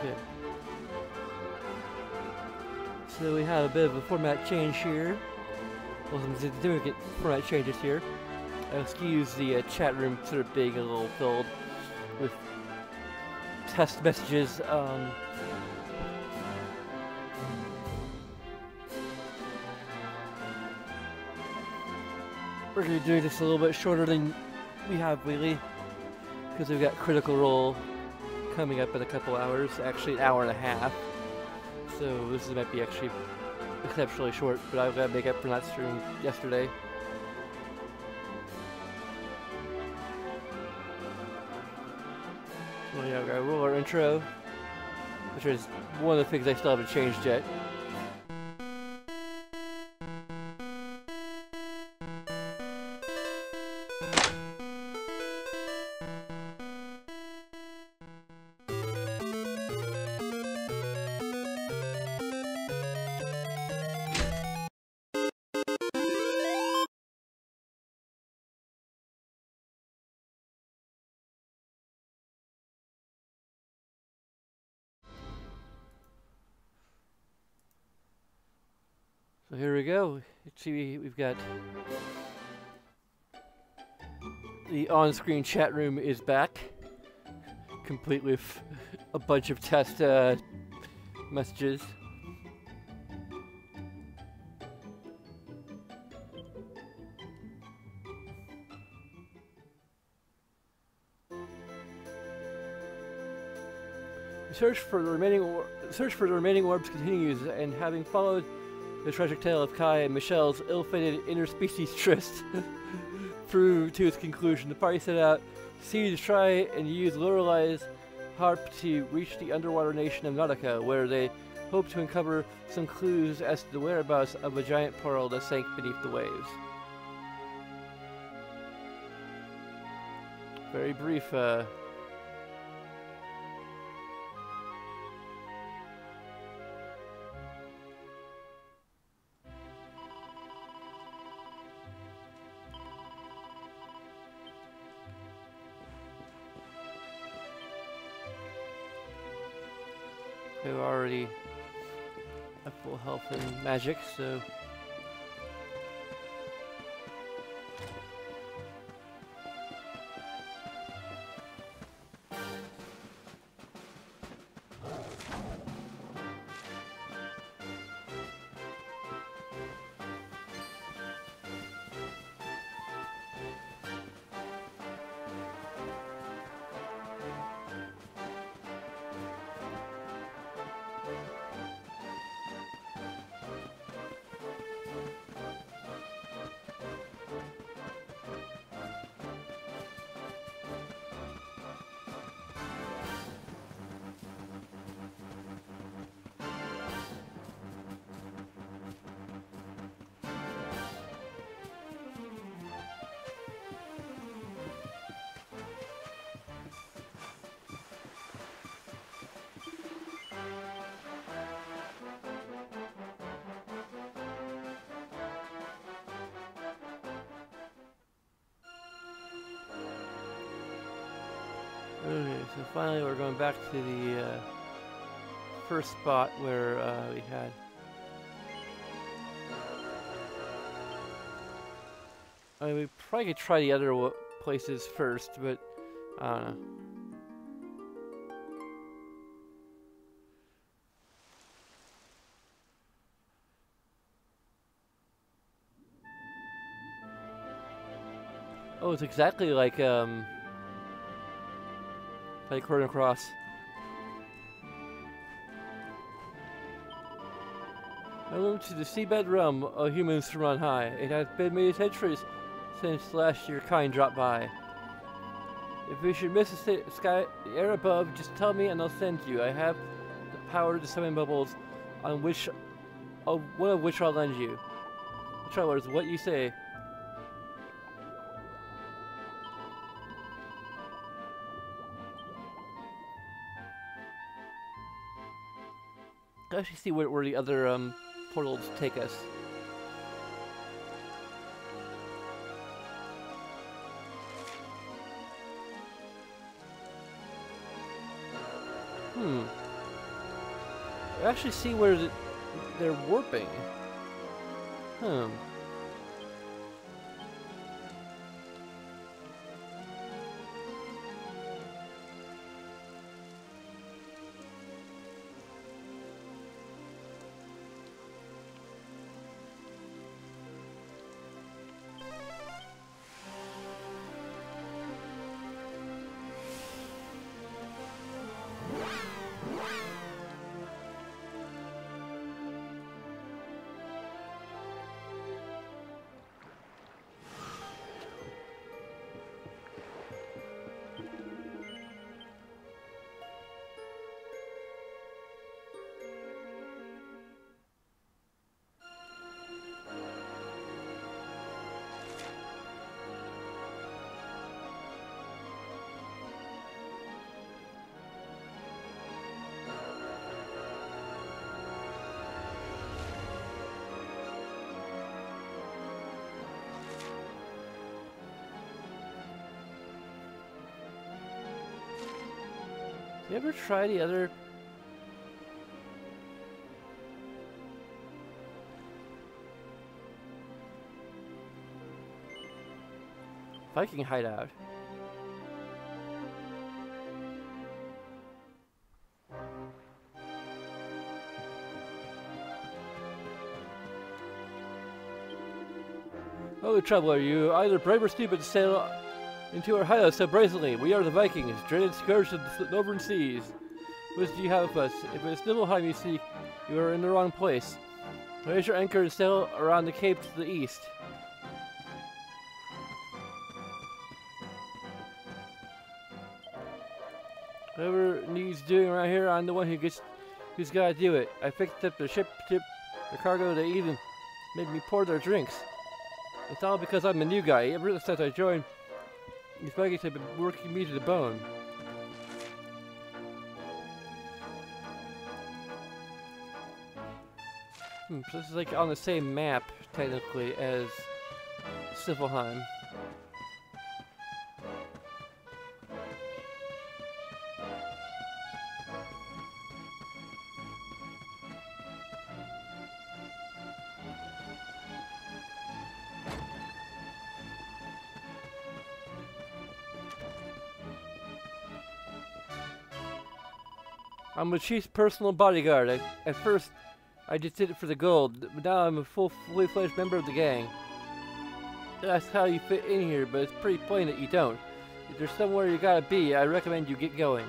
Okay. So we have a bit of a format change here. Well, some significant format changes here. Excuse the chat room sort of being a little filled with test messages. We're going to be doing this a little bit shorter than we have lately because we've got Critical Role coming up in a couple hours, actually an hour and a half. So this might be actually exceptionally short, but I've got to make up for not streaming yesterday. So yeah, we're going to roll our intro, which is one of the things I still haven't changed yet. So here we go. See, we've got the on-screen chat room is back, complete with a bunch of test messages. The search for the remaining orbs continues, and having followed the tragic tale of Kai and Michelle's ill-fated interspecies tryst through to its conclusion, the party set out to try and use Lorelei's harp to reach the underwater nation of Nautica, where they hope to uncover some clues as to the whereabouts of a giant pearl that sank beneath the waves. Very brief, we're already at full health and magic, so okay, so finally we're going back to the first spot where we had I mean, we probably could try the other places first, but I don't know. Oh, it's exactly like Chrono Cross. Welcome to the seabed realm of humans from on high. It has been many centuries since last your kind dropped by. If we should miss the sky, the air above, just tell me and I'll send you. I have the power to summon bubbles, on which, one of which I'll lend you. Travelers, what you say? I actually see where the other portals take us. I actually see where they're warping. Hmm. You ever try the other Viking hideout? Oh, traveler, you either brave or stupid to sail into our hideout so brazenly. We are the Vikings, dreaded scourge of the northern seas. What do you have with us? If it's Nibelheim you seek, you are in the wrong place. Raise your anchor and sail around the cape to the east. Whatever needs doing around here, I'm the one who's gotta do it. I picked up the ship, the cargo, they even made me pour their drinks. It's all because I'm a new guy. Ever since I joined, these Vikings have been working me to the bone. So this is like on the same map, technically, as Siflheim. I'm the chief's personal bodyguard. At first, I just did it for the gold, but now I'm a fully fledged member of the gang. That's how you fit in here, but it's pretty plain that you don't. If there's somewhere you gotta be, I recommend you get going.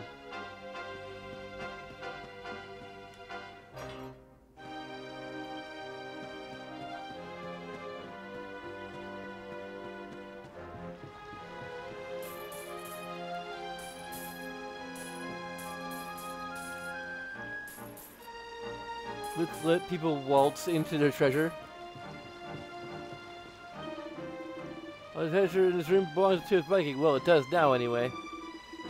Let's let people waltz into their treasure. Well, the treasure in this room belongs to a Viking. Well, it does now, anyway.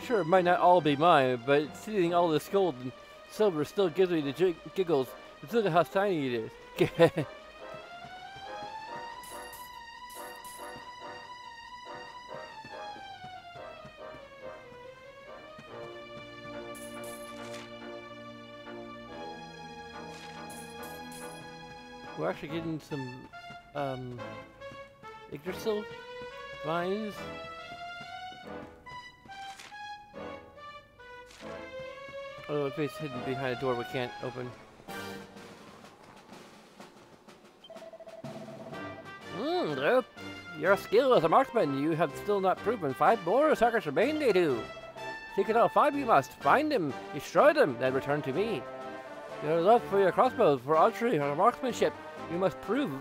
Sure, it might not all be mine, but seeing all this gold and silver still gives me the giggles. Just look at how tiny it is. We're actually getting some, Yggdrasil vines. Oh, if it's hidden behind a door we can't open. Your skill as a marksman you have still not proven. 5 more suckers remain, they do. Seek it out, 5 you must. Find them, destroy them, then return to me. Your love for your crossbows, for archery, or marksmanship, you must prove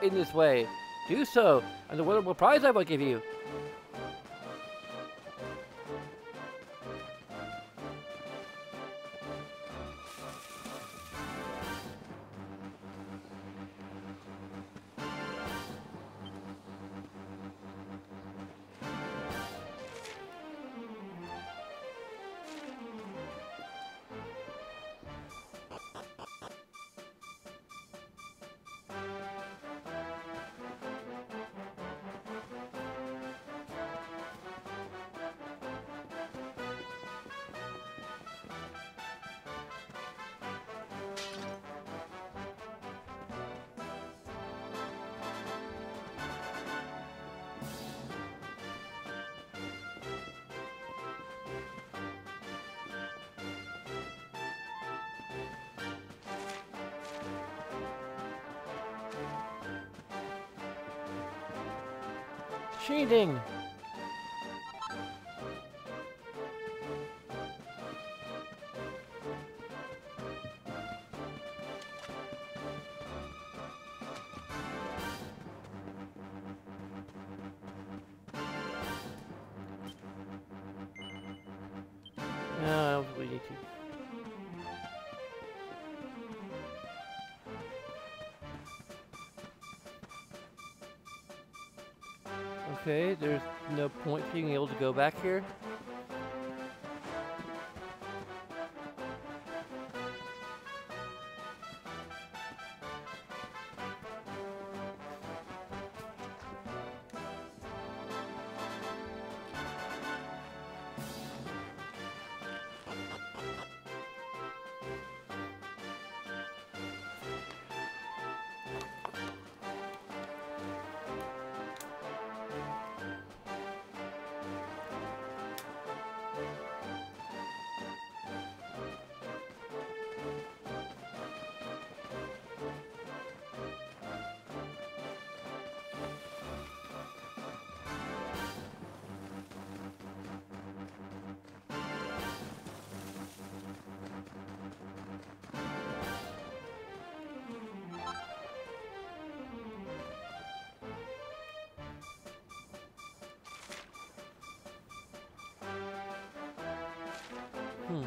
in this way. Do so, and the wonderful prize I will give you. Cheating! No, I don't really need to. Okay, there's no point being able to go back here. Hmm.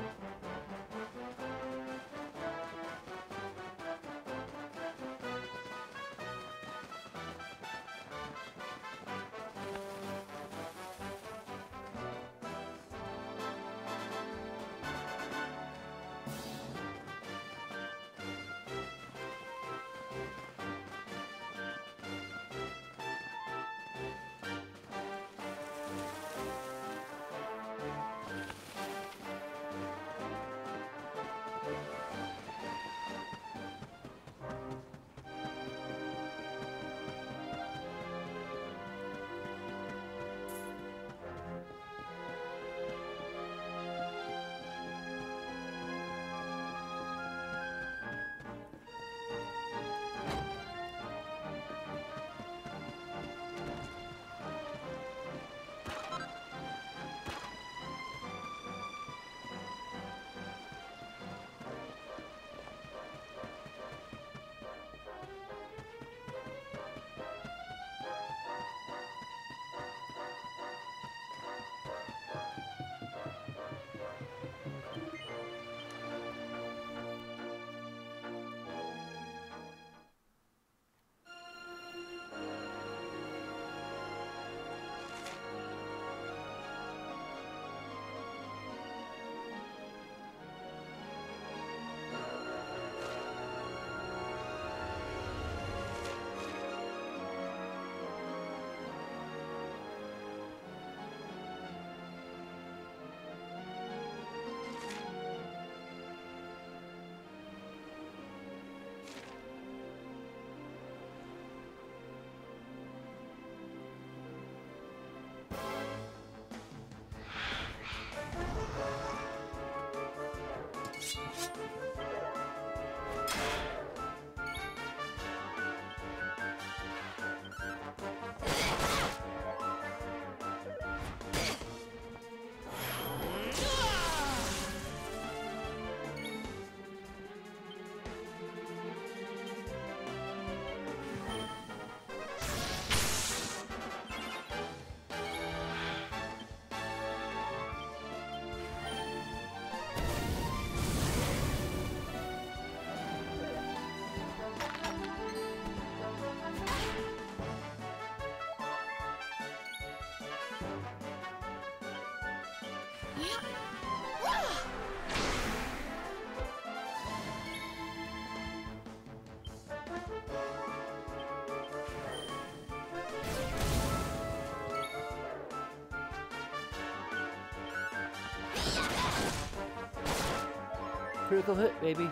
Critical hit, baby.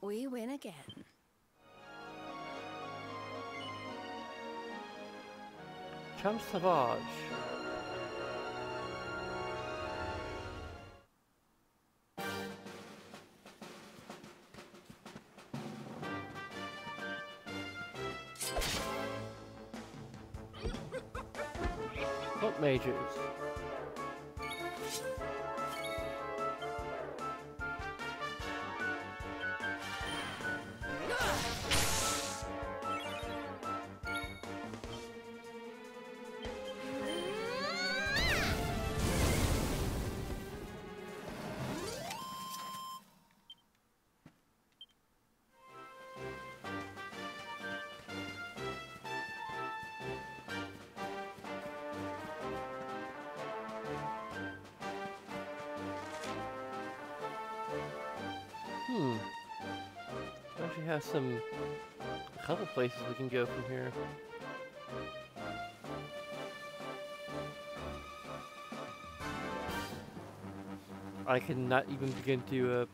We win again. Champ Savage. What mages? Actually has a couple places we can go from here. I cannot even begin to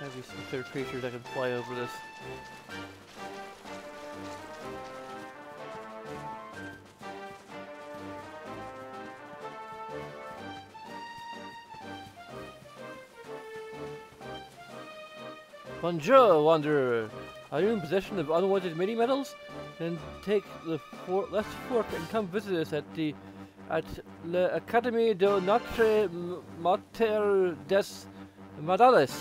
maybe some third creatures that can fly over this. Bonjour, Wanderer! Are you in possession of unwanted mini-medals? Then take the left fork and come visit us at l'Académie de Notre Mater des Madales.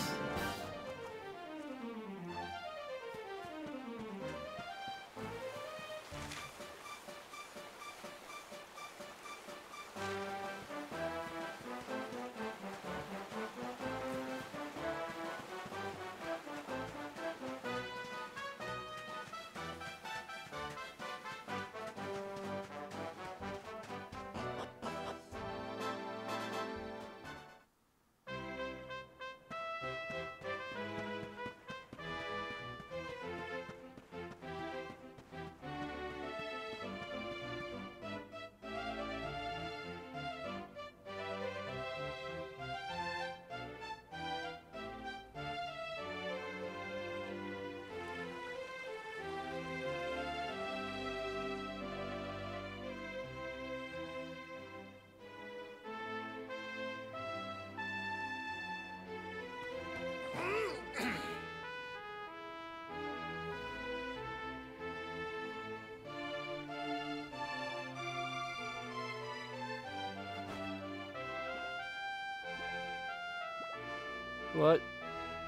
What?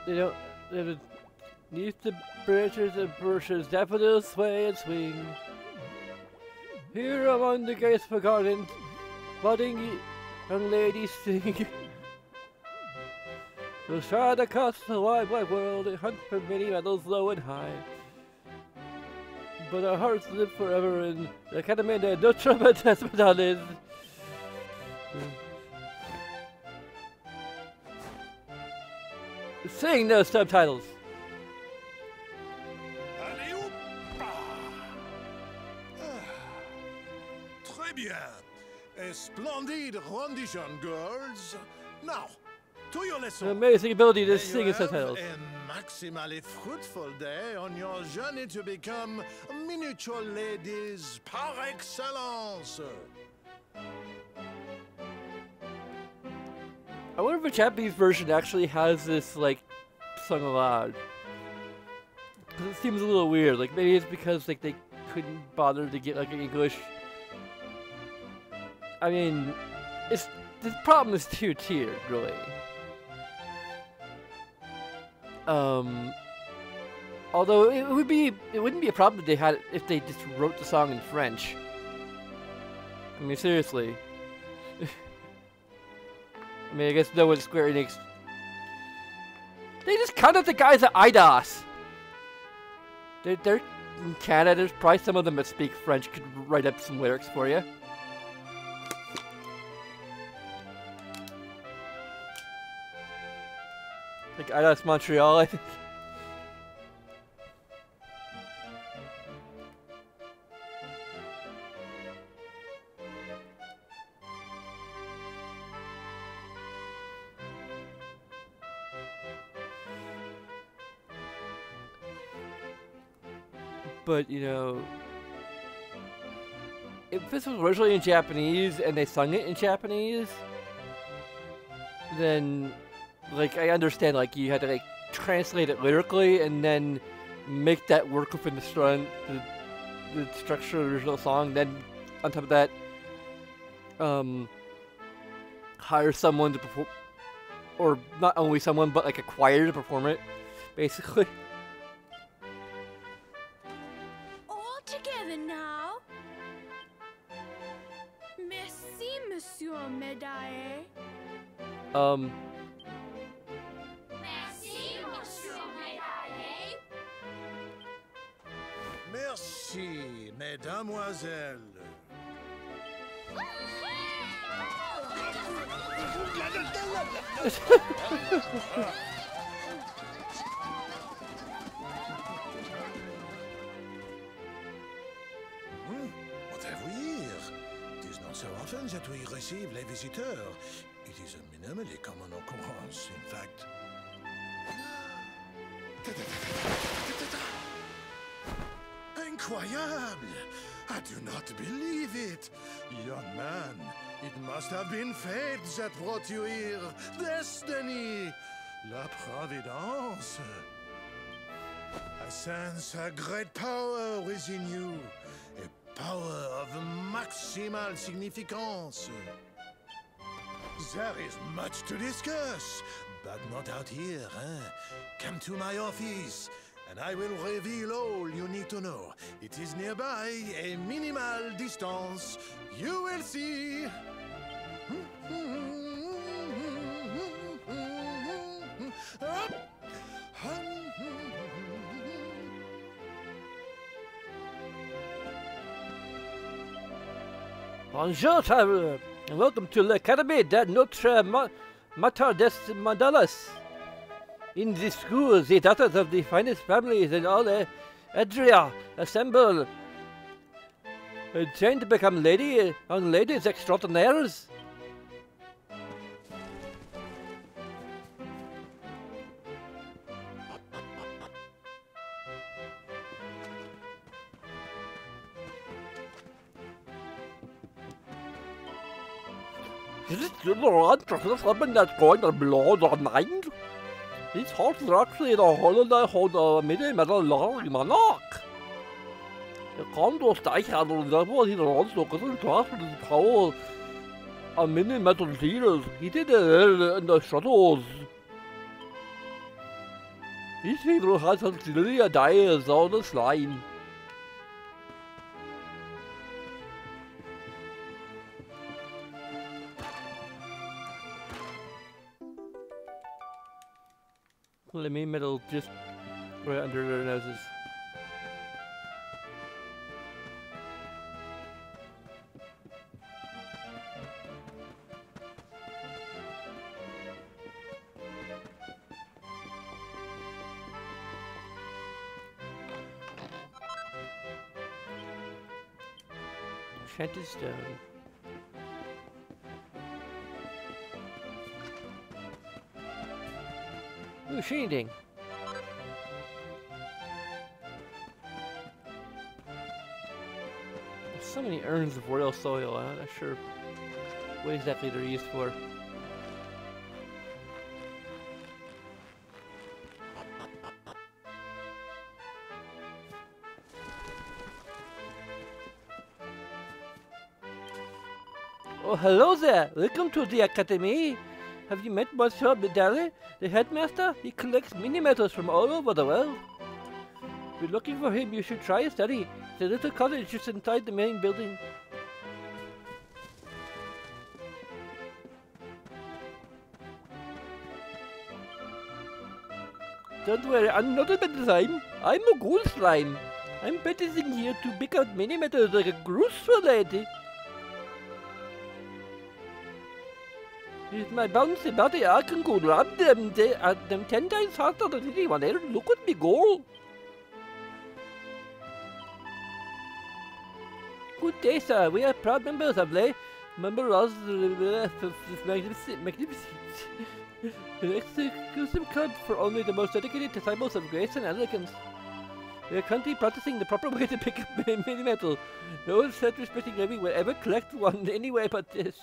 They don't. Neath the branches and bushes, daffodils sway and swing. Here among the graceful garden, budding young ladies sing. We'll shine across the wide, wide world and hunt for many medals low and high. But our hearts live forever in the Catamanda Notre Dame. Sing no subtitles. Allez, hop! Très bien. A splendid rendition, girls. Now, to your lesson. An amazing ability to May sing you in subtitles. have a maximally fruitful day on your journey to become miniature ladies par excellence. I wonder if the Japanese version actually has this, like, sung aloud. Because it seems a little weird. Like, maybe it's because, like, they couldn't bother to get, like, an English. I mean, the problem is tiered, really. Although it wouldn't be a problem if they had if they just wrote the song in French. I mean, seriously. I mean, I guess no one at Square Enix. They just cut out the guys at IDOS. They're in Canada. There's probably some of them that speak French could write up some lyrics for you. Like IDOS Montreal, I think. But, you know, if this was originally in Japanese and they sung it in Japanese, then, like, I understand, like, you had to, like, translate it lyrically and then make that work within the structure of the original song. Then, on top of that, hire someone to perform, or not only someone, but, like, a choir to perform it, basically. Together now. Merci, Monsieur Médaille. Merci, Monsieur Médaille. Merci, mesdemoiselles. What have we here? It is not so often that we receive les visiteurs. It is a minimally common occurrence, in fact. Incroyable! I do not believe it! Young man, it must have been fate that brought you here. Destiny! La Providence! I sense a great power within you. A power of maximal significance. There is much to discuss, but not out here, huh? Come to my office, and I will reveal all you need to know. It is nearby, a minimal distance. You will see. Bonjour, traveler, and welcome to l'Académie de Notre Mater des Mandalas. In this school, the daughters of the finest families in all Adria assemble and train to become young ladies extraordinaires. Is it the righteousness that's going to blow their mind? These horses are actually the holiday for the middle monarch. The Condor Steichadel and therefore he also concentrated his power on mini metal leaders. He did it in the shuttles. These people had some silly ideas on the slime. The main metal just right under their noses. Enchanted stone. Ooh, shading. There's so many urns of royal soil. I'm not sure what exactly they're used for. Oh, hello there! Welcome to the Academy! Have you met Monsieur Bedale, the headmaster? He collects mini-metals from all over the world. If you're looking for him, you should try a study. It's a little cottage just inside the main building. Don't worry, I'm not a bad slime. I'm a ghoul slime. I'm practicing here to pick out mini-metals like a graceful lady. With my bouncy body, I can go rob them. They are them 10 times harder than anyone else. Look at me go. Good day, sir. We are proud members of the exclusive club for only the most dedicated disciples of grace and elegance. We are currently practicing the proper way to pick up mini metal. No self-respecting living will ever collect one anywhere but this.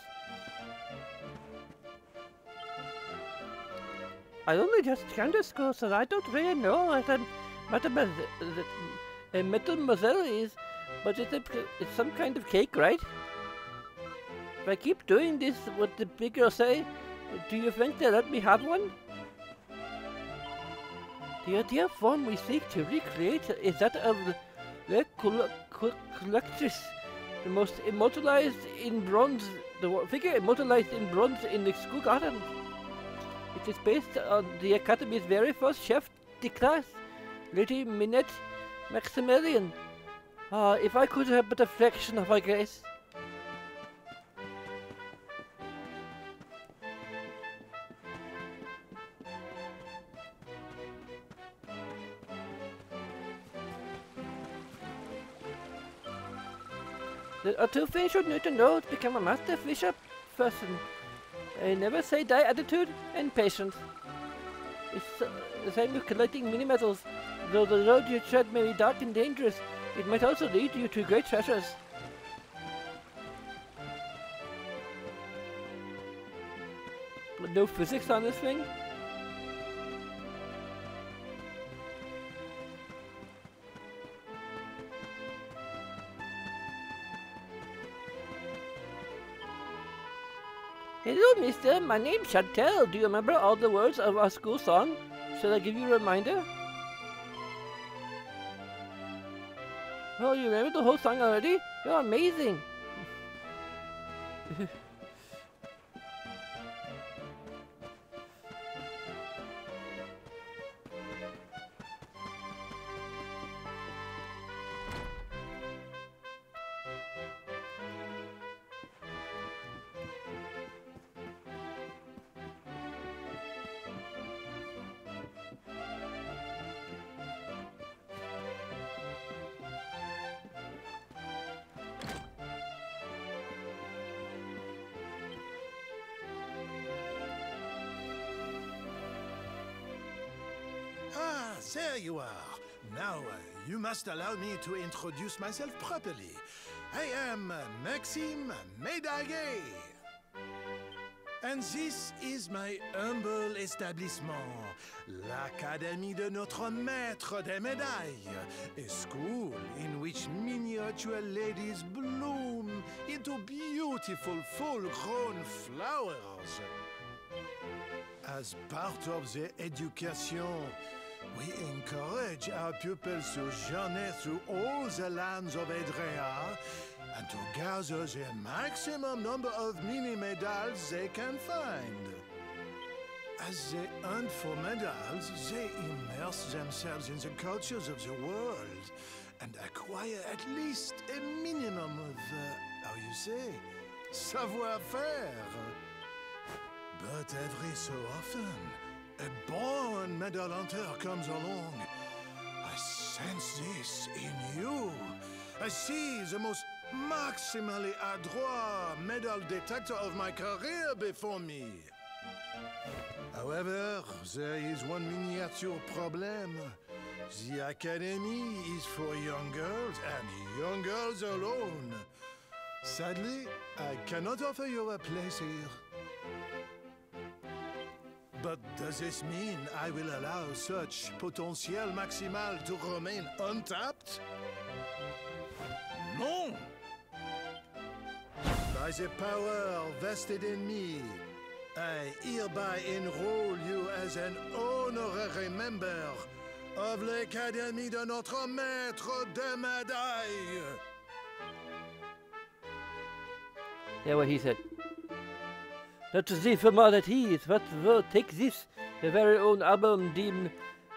I only just came to school, so I don't really know what a mademoiselle is, but it's some kind of cake, right? If I keep doing this, what the big girl say, do you think they'll let me have one? The ideal form we seek to recreate is that of the collectress, the most immortalized in bronze, the figure immortalized in bronze in the school garden. It is based on the Academy's very first chef de classe, Lady Minette Maximilian. Ah, if I could have but a fraction of her grace. There are two things you need to know to become a master fisher person. A never say die attitude and patience. It's the same with collecting mini-metals. Though the road you tread may be dark and dangerous, it might also lead you to great treasures. But no physics on this thing? Hello, mister. My name's Chantel. Do you remember all the words of our school song? Shall I give you a reminder? Oh, you remember the whole song already? You're amazing. There you are. Now, you must allow me to introduce myself properly. I am Maxime Médaillé. And this is my humble establishment, l'Académie de Notre Maître des Médailles, a school in which miniature ladies bloom into beautiful full-grown flowers. As part of the education, we encourage our pupils to journey through all the lands of Edrea and to gather the maximum number of mini-medals they can find. as they hunt for medals, they immerse themselves in the cultures of the world and acquire at least a minimum of, how you say, savoir-faire. But every so often, a born medal hunter comes along. I sense this in you. I see the most maximally adroit medal detector of my career before me. However, there is one miniature problem. The academy is for young girls and young girls alone. Sadly, I cannot offer you a place here. But does this mean I will allow such potential maximal to remain untapped? No! By the power vested in me, I hereby enroll you as an honorary member of l'Académie de notre maître de médaille. Yeah, what he said. Not to see for more that he is what will take this, the very own album, the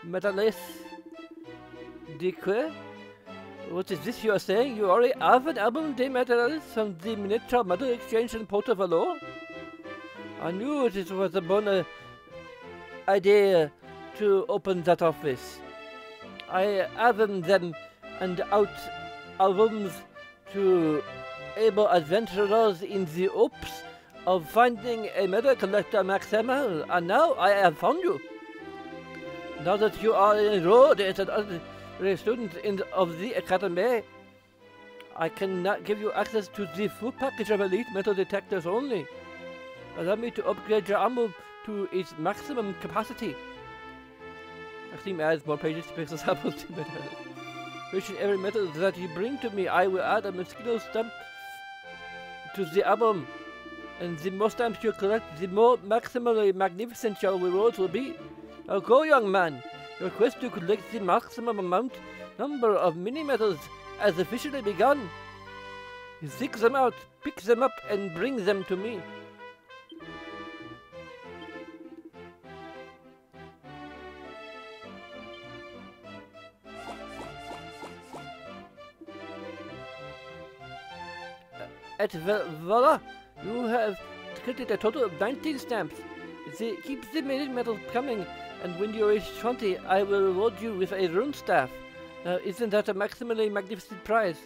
Medalist de quoi? What is this you are saying? You already have an album, de Medalist, from the Miniature Medal Exchange in Porto Valor? I knew it was a bonus idea to open that office. I have them and out albums to able adventurers in the hopes of finding a medal collector Maximal, and now I have found you. Now that you are enrolled as a student of the Academy, I cannot give you access to the full package of elite metal detectors only. Allow me to upgrade your ammo to its maximum capacity. Actually, adds more pages to Pixel's Apple to metal. Reaching every metal that you bring to me, I will add a mosquito stamp to the album. And the more stamps you collect, the more maximally magnificent your rewards will be. Now go, young man. Your quest to collect the maximum number of mini-medals has officially begun. You seek them out, pick them up, and bring them to me. Voila! You have collected a total of 19 stamps. Keep the medals coming, and when you reach 20, I will reward you with a rune staff. Now, isn't that a maximally magnificent prize?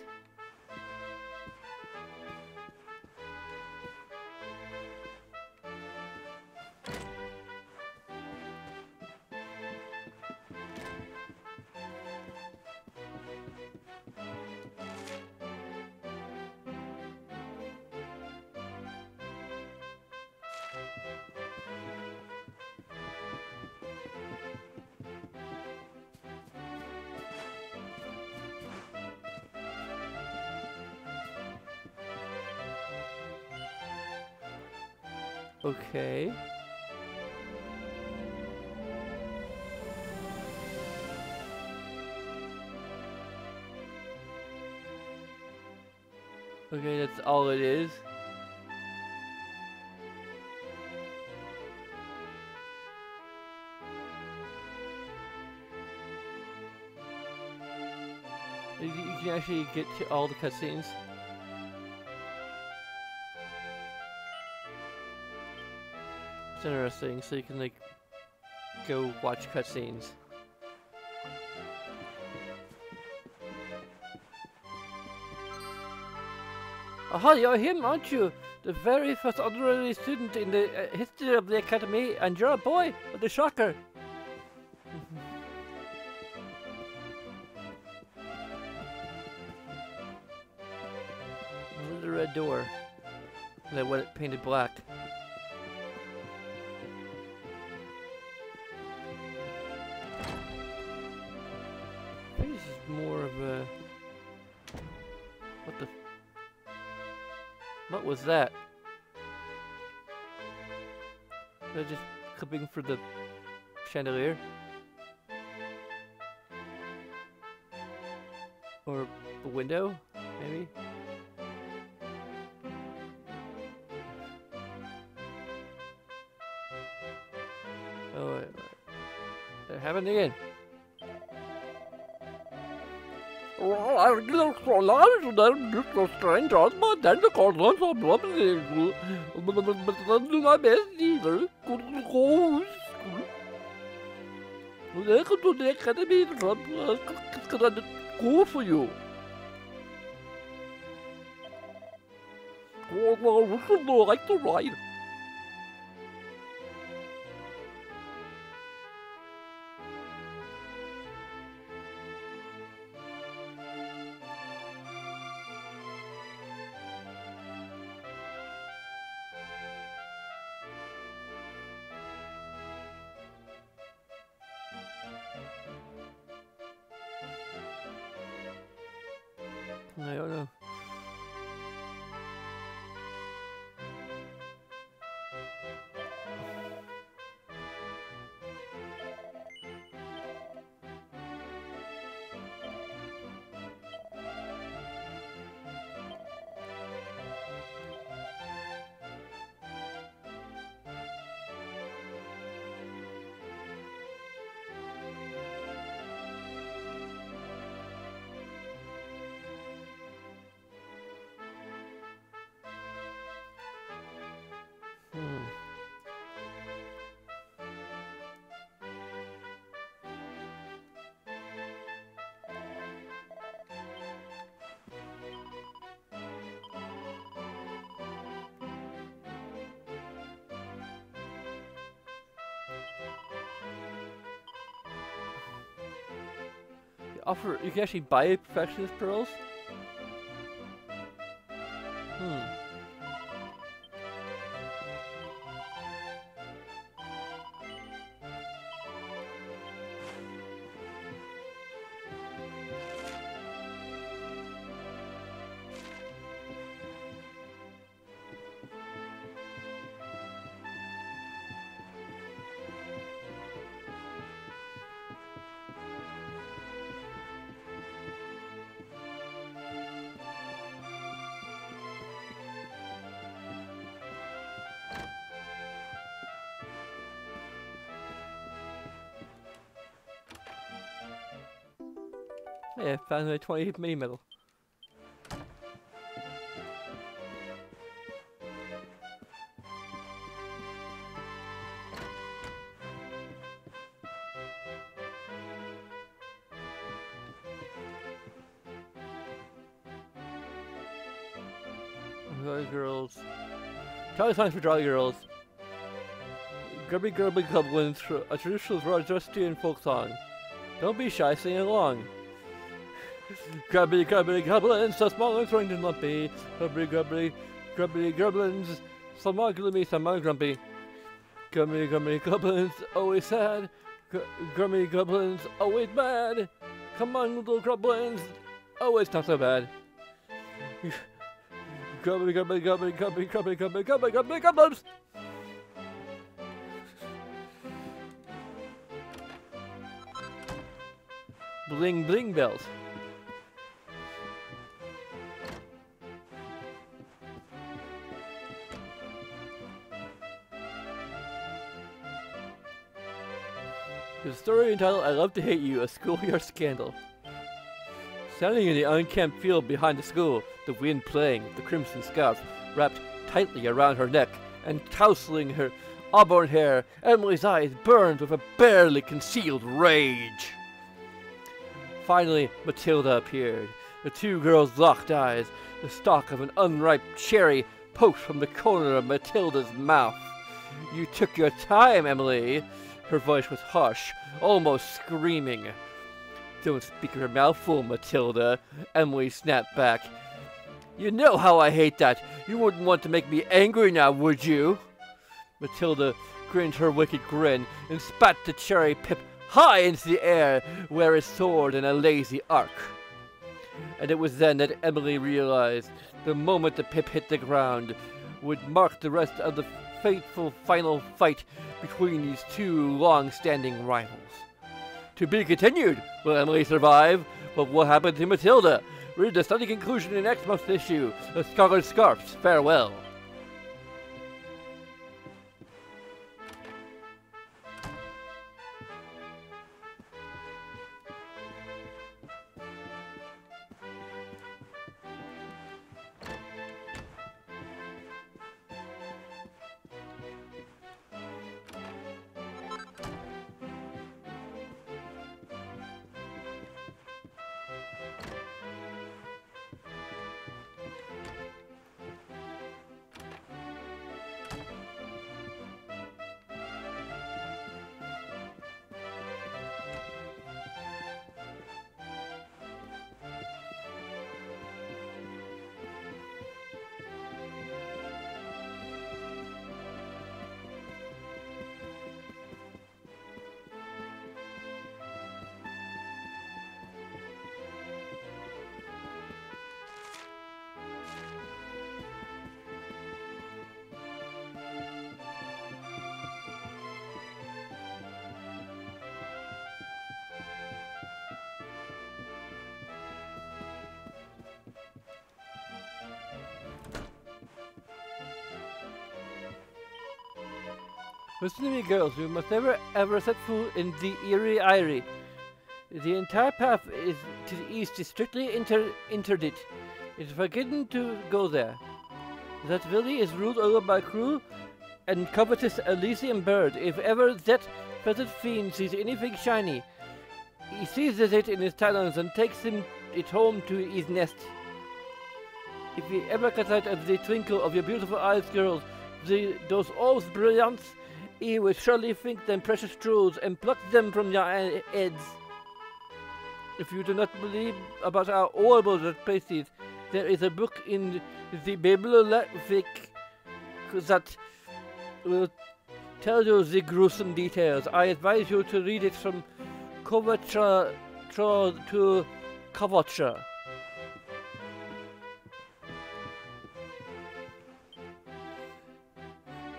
Okay. Okay, that's all it is. You can actually get to all the cutscenes. It's interesting, so you can like go watch cutscenes. Aha, you're him, aren't you? The very first honorary student in the history of the Academy, and you're a boy of the Shocker. The red door. And I want it painted black. More of a... What the... What was that? Was I just clipping for the chandelier? Or the window, maybe? It happened again. Go for you. Like the ride. I don't know. You can actually buy perfectionist pearls? Yeah, found a 20 mini medal. Jolly girls. Jolly songs for jolly girls. Grubby Grubby Goblins, a traditional Rajasthan folk song. Don't be shy, sing along. Grubby Grubby Goblins, so small and throwing and lumpy. Grubby Grubby Grubby Goblins, some more gloomy, some more grumpy. Grubby Grubby Goblins, always sad. Grubby Goblins, always bad. Come on, little Goblins, always not so bad. Grubby Grubby Grubby Grubby Grubby Grubby Grubby Grubby Goblins. Bling bling bells. The story entitled I Love to Hate You, a Schoolyard Scandal. Standing in the unkempt field behind the school, the wind playing, the crimson scarf wrapped tightly around her neck and tousling her auburn hair, Emily's eyes burned with a barely concealed rage. Finally, Matilda appeared. The two girls locked eyes. The stalk of an unripe cherry poked from the corner of Matilda's mouth. You took your time, Emily. Her voice was harsh, almost screaming. Don't speak her mouth full, Matilda, Emily snapped back. You know how I hate that. You wouldn't want to make me angry now, would you? Matilda grinned her wicked grin and spat the cherry pip high into the air where it soared in a lazy arc. And it was then that Emily realized the moment the pip hit the ground would mark the rest of the fateful final fight between these two long-standing rivals. To be continued. Will Emily survive? But what happened to Matilda? Read the study conclusion in next month's issue. The Scarlet Scarfs. Farewell. Listen to me, girls. We must never ever set foot in the Erie Eyrie. The entire path is to the east is strictly interdit. It is forbidden to go there. That valley is ruled over by cruel and covetous Elysian bird. If ever that feathered fiend sees anything shiny, he seizes it in his talons and takes it home to his nest. If he ever gets out of the twinkle of your beautiful eyes, girls, those orbs brilliant, he will surely think them precious jewels and pluck them from your heads. If you do not believe about how horrible that place is, there is a book in the bibliographic that will tell you the gruesome details. I advise you to read it from cover to cover.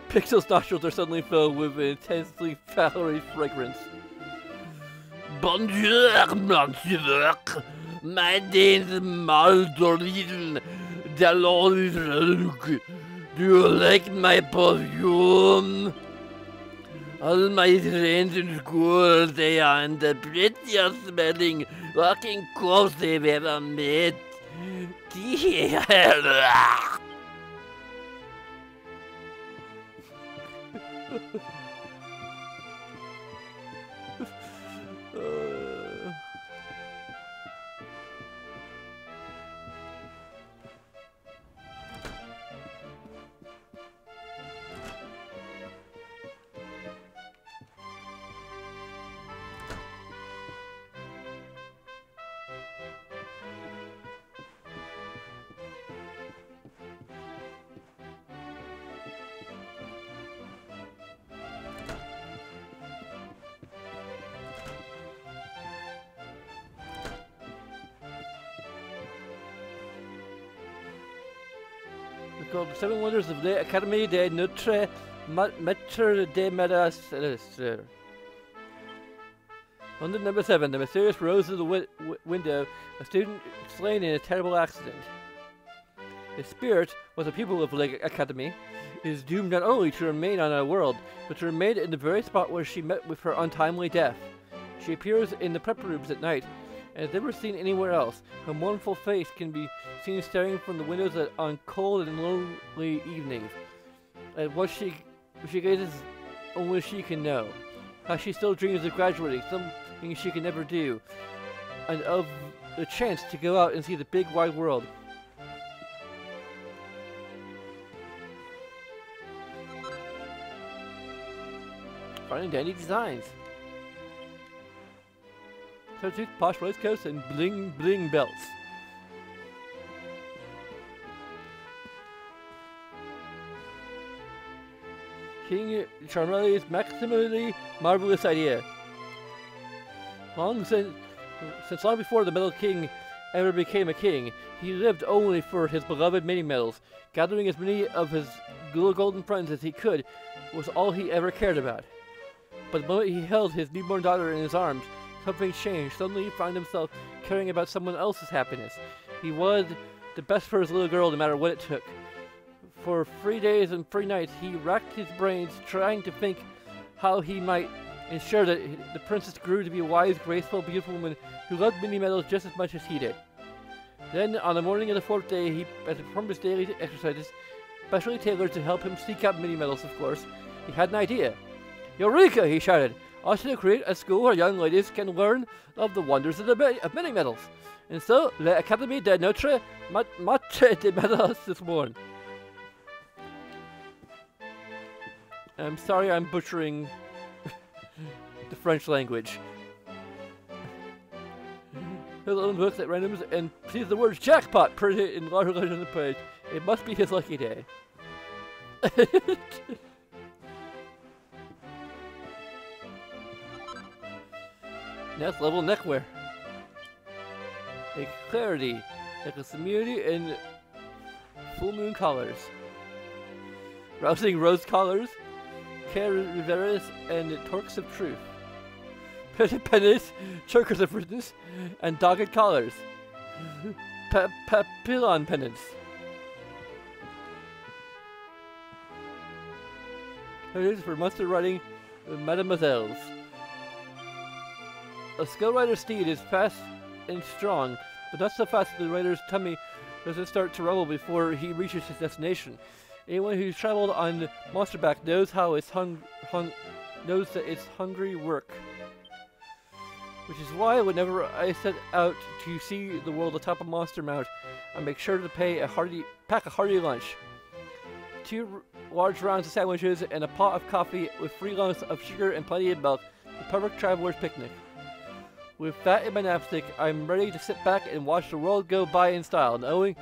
Pixel's nostrils are suddenly filled with an intensely flowery fragrance. Bonjour, monsieur. My name is Maldorine Delorge. Do you like my perfume? All my friends in school, they are the prettiest smelling walking corpse they've ever met. Called the Seven Wonders of the Academy de Notre Maître de Médecins. Wonder number 7. The mysterious rose of the window. A student slain in a terrible accident. His spirit was a pupil of the Academy. Is doomed not only to remain on our world, but to remain in the very spot where she met with her untimely death. She appears in the prep rooms at night, and is never seen anywhere else. Her mournful face can be seen staring from the windows on cold and lonely evenings. And what she gazes only she can know. How she still dreams of graduating, something she can never do. And of the chance to go out and see the big wide world. Finding dandy designs. Tattoos, posh waistcoats, and bling bling belts. King Charmelli's maximally marvelous idea. Since long before the Metal King ever became a king, he lived only for his beloved mini metals. Gathering as many of his little golden friends as he could was all he ever cared about. But the moment he held his newborn daughter in his arms, something changed. Suddenly he found himself caring about someone else's happiness. He wanted the best for his little girl no matter what it took. For 3 days and 3 nights he racked his brains trying to think how he might ensure that the princess grew to be a wise, graceful, beautiful woman who loved mini metals just as much as he did. Then, on the morning of the 4th day, he performed his daily exercises, specially tailored to help him seek out mini metals, of course. He had an idea. Eureka! He shouted. I should create a school where young ladies can learn of the wonders of mini metals. And so, the Academy de Notre Maître de Médecins is born. I'm sorry I'm butchering the French language. He'll looks at randoms and sees the word jackpot printed in large letters on the page. It must be his lucky day. Next level neckwear. A clarity, like a community in full moon collars. Rousing rose collars, care reveres, and torques of truth. Pendants, chokers of witness, and dogged collars. Papillon pendants. It is for monster riding mademoiselles. A skill rider's steed is fast and strong, but not so fast that the rider's tummy doesn't start to rumble before he reaches his destination. Anyone who's traveled on Monsterback knows how it's knows that it's hungry work. Which is why whenever I set out to see the world atop a monster mount, I make sure to pack a hearty lunch. 2 large rounds of sandwiches and a pot of coffee with 3 lumps of sugar and plenty of milk. The perfect traveler's picnic. With that in my knapsack, I'm ready to sit back and watch the world go by in style, knowing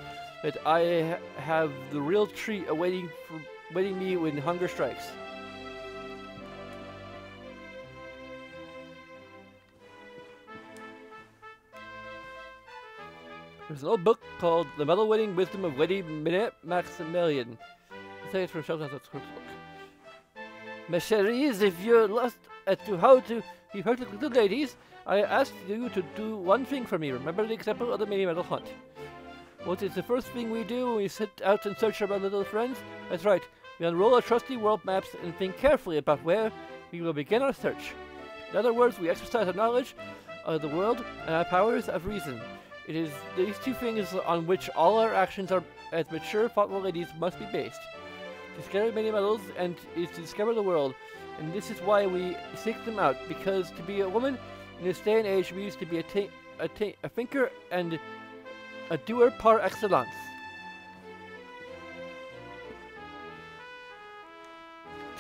that I have the real treat awaiting me when hunger strikes. There's an old book called The Medal-Winning Wisdom of Lady Minette Maximilian. I think it's from Sheldon's book. Mes chéries, if you're lost as to how to be perfect with the ladies, I ask you to do one thing for me. Remember the example of the mini medal hunt. What is the first thing we do when we set out in search of our little friends? That's right, we unroll our trusty world maps and think carefully about where we will begin our search. In other words, we exercise our knowledge of the world and our powers of reason. It is these 2 things on which all our actions are as mature, thoughtful ladies must be based. To discover many medals and is to discover the world, and this is why we seek them out, because to be a woman in this day and age means to be a thinker and a doer par excellence.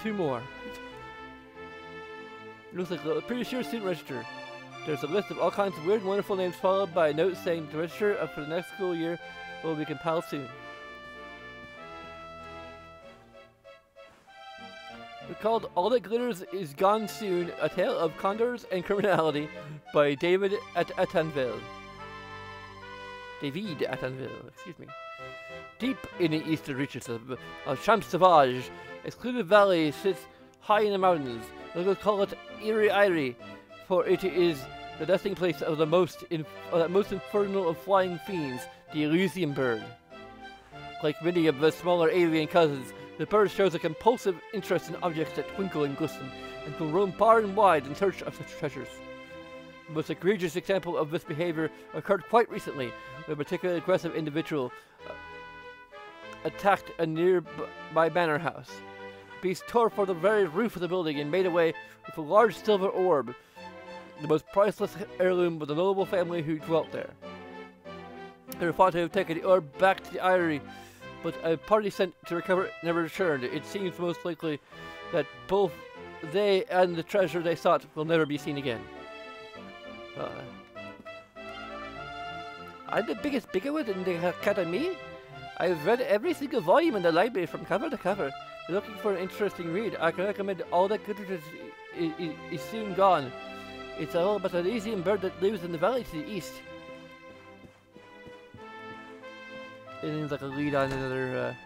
Two more. Looks like a pretty sure student register. There's a list of all kinds of weird and wonderful names followed by a note saying the register for the next school year will be compiled soon. We're called All That Glitters Is Gone Soon, A Tale of Condors and Criminality by David Attenville. David Attenville, excuse me. Deep in the eastern reaches of Champs Sauvage, a secluded valley sits high in the mountains. Locals call it Erie Irie, for it is the nesting place of the most infernal of flying fiends, the Elysium bird. Like many of the smaller alien cousins, the bird shows a compulsive interest in objects that twinkle and glisten, and will roam far and wide in search of such treasures. The most egregious example of this behavior occurred quite recently, when a particularly aggressive individual attacked a nearby manor house. The beast tore for the very roof of the building and made away with a large silver orb, the most priceless heirloom of the noble family who dwelt there. They were thought to have taken the orb back to the Eyrie, but a party sent to recover it never returned. It seems most likely that both they and the treasure they sought will never be seen again. I'm the biggest bigwig in the academy. I've read every single volume in the library from cover to cover. If you're looking for an interesting read, I can recommend All That Glitters is Soon Gone. It's all about an Elysian bird that lives in the valley to the east. It seems like a lead on another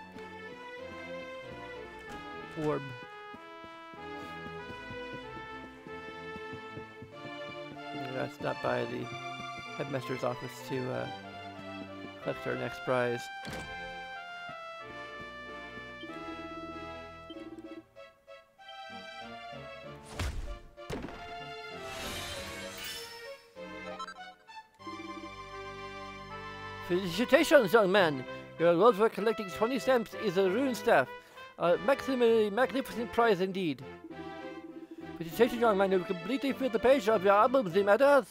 orb. Let's stop by the headmaster's office to collect our next prize. Felicitations, young man! Your reward for collecting 20 stamps is a rune staff. A maximally magnificent prize indeed. Felicitations, young man, you completely filled the page of your albums, it matters.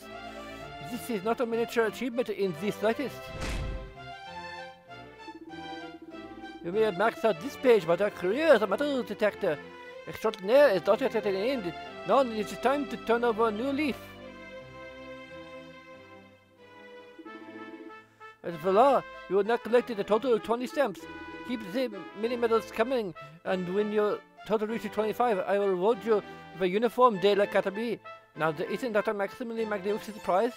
This is not a miniature achievement in the slightest. You may have maxed out this page, but our career as a metal detector extraordinaire is not yet at an end. Now it is time to turn over a new leaf. And voila, you have now collected a total of 20 stamps. Keep the mini medals coming, and when your total reaches 25, I will reward you with a uniform de l'Académie. Now, isn't that a maximally magnificent prize?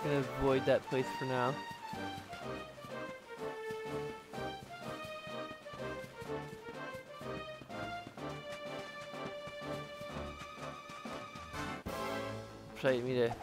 gonna avoid that place for now. Try me to.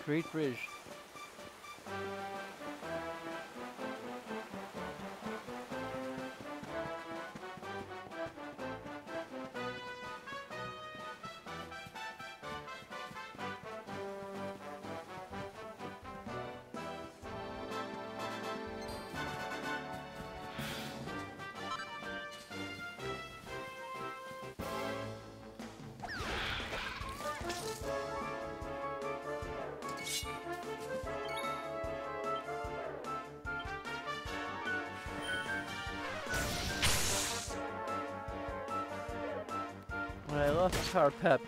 Great Bridge. I lost Power Pep.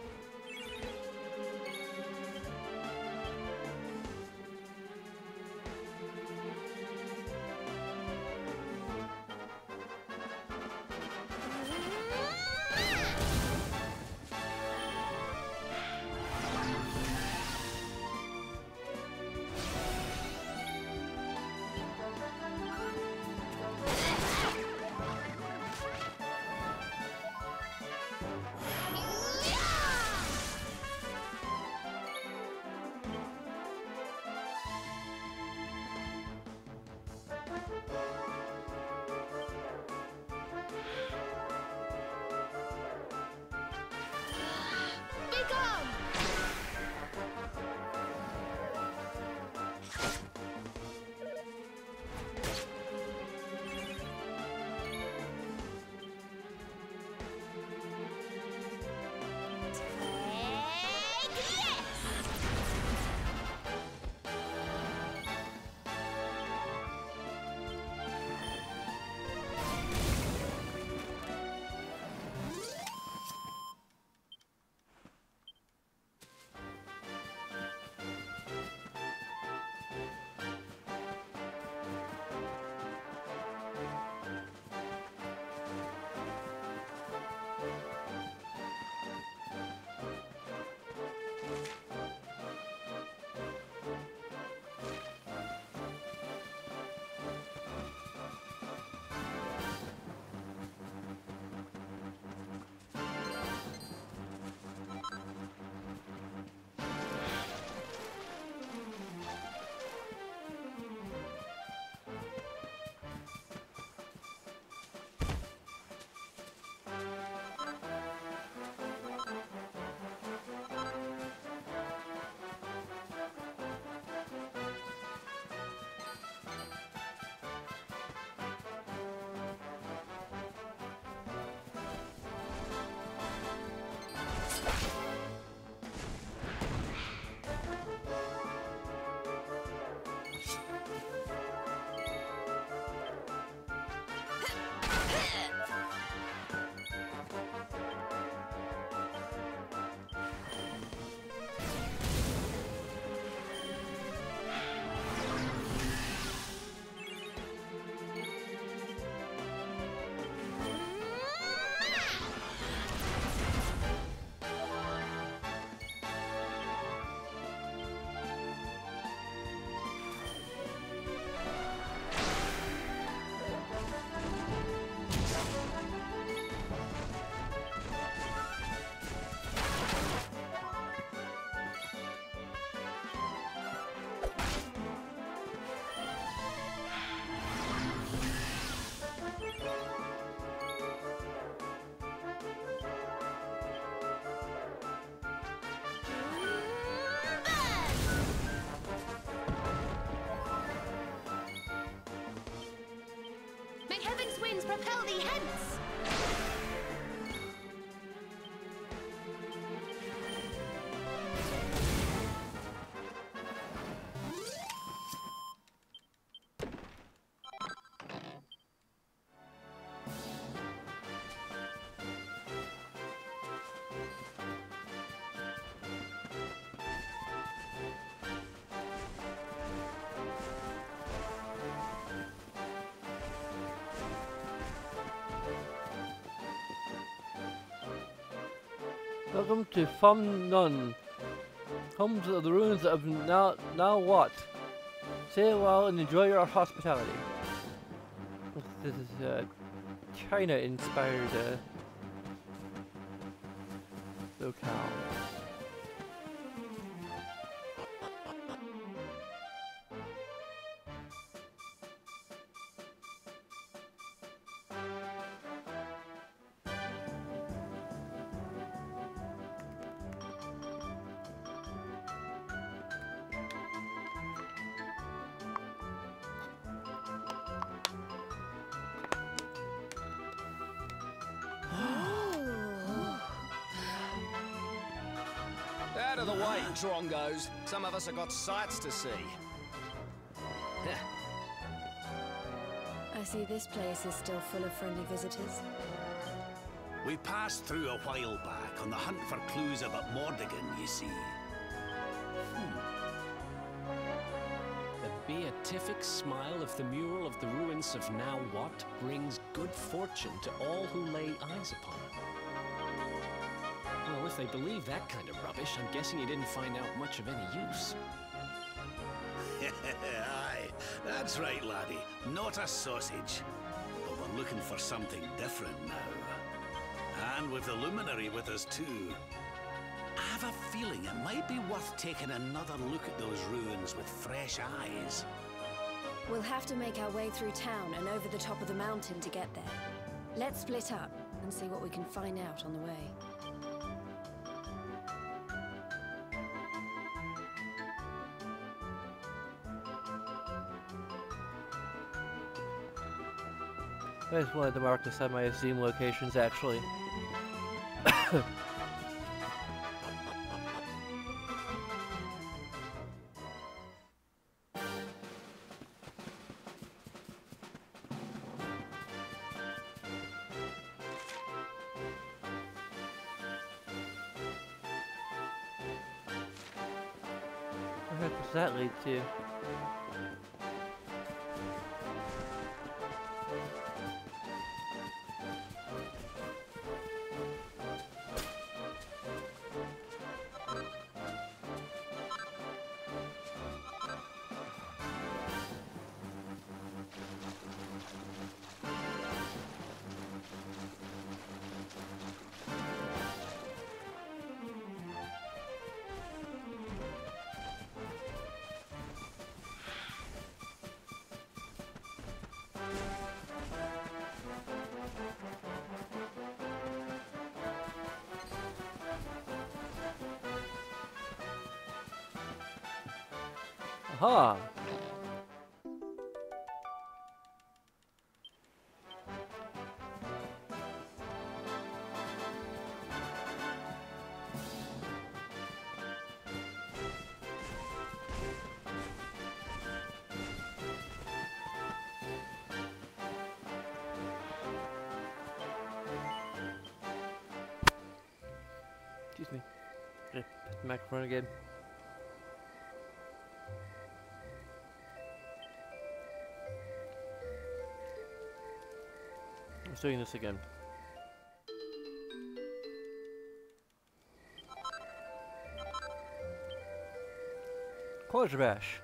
Hell thee hence! Welcome to Phom Nun, homes of the ruins of Now Wat. Stay a while and enjoy your hospitality. This is China-inspired locale. Out of the way, Drongos. Some of us have got sights to see. I see this place is still full of friendly visitors. We passed through a while back on the hunt for clues about Mordigan, you see. The beatific smile of the mural of the ruins of Now Wat brings good fortune to all who lay eyes upon it. Well, if they believe that kind of rubbish, I'm guessing he didn't find out much of any use. Aye, that's right, laddie. Not a sausage. But we're looking for something different now. And with the luminary with us too. I have a feeling it might be worth taking another look at those ruins with fresh eyes. We'll have to make our way through town and over the top of the mountain to get there. Let's split up and see what we can find out on the way. I just wanted to mark this on my Steam locations, actually. What the heck does that lead to? Aha! Excuse me. Put the microphone again. I was doing this again. Quadrabash.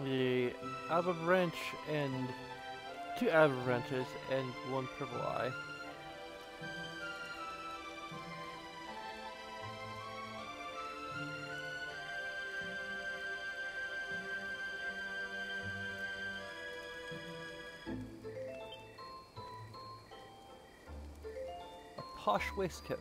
The Alba Branch and 2 Avalanches and 1 Purple Eye. A posh waistcoat.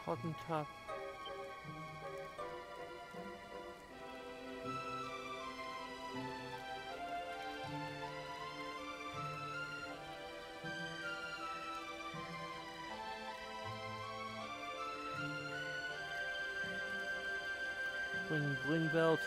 Cotton top. Bling belt.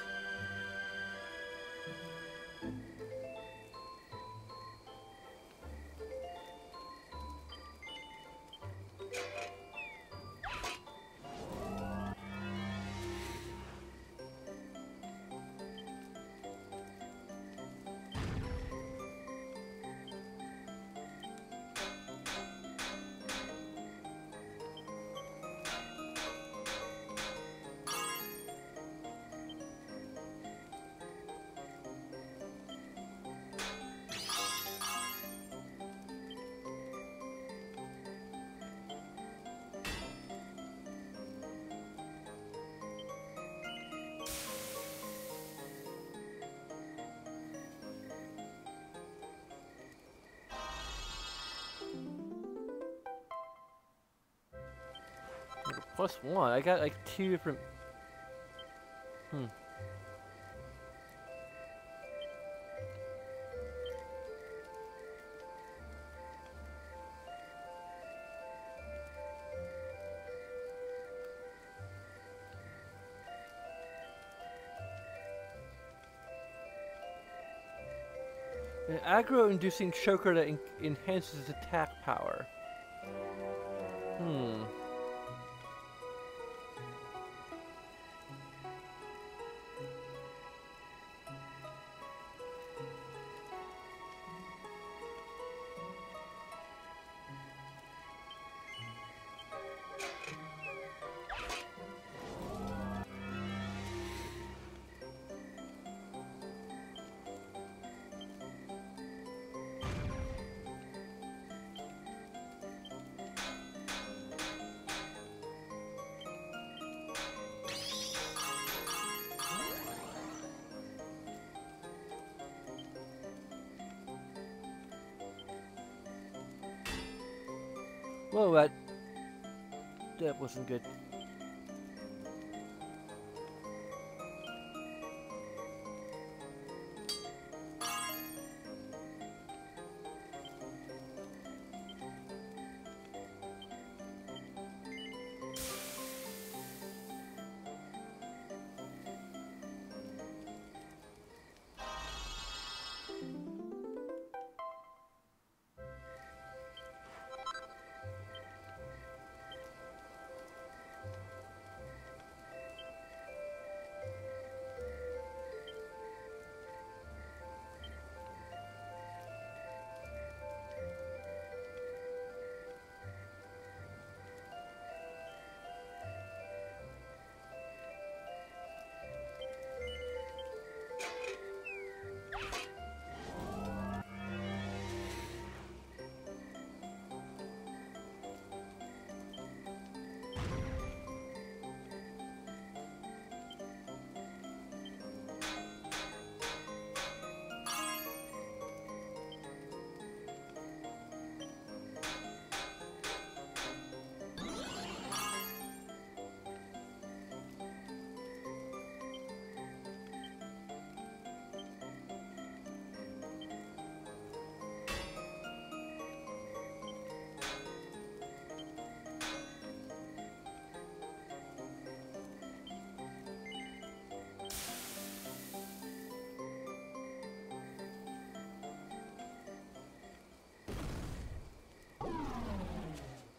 +1. I got like 2 different. An aggro-inducing choker that enhances attack power. Whoa, that wasn't good.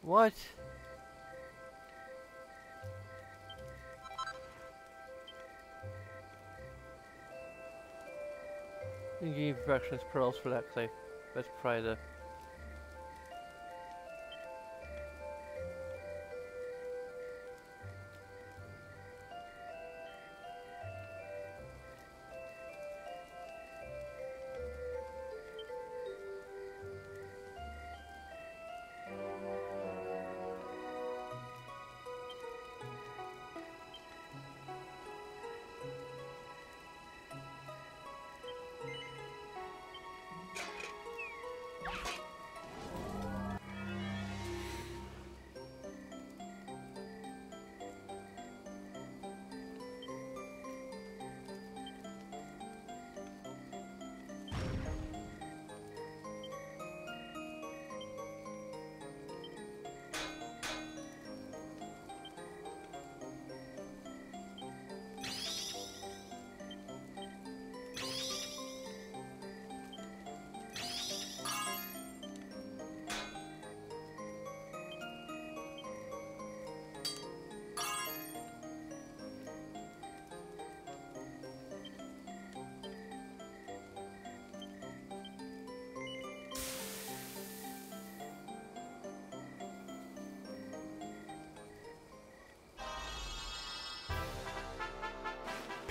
What? You can give perfectionist pearls for that clay. That's probably the...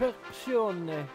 Perfezione.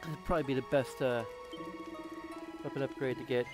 That'd probably be the best weapon upgrade to get.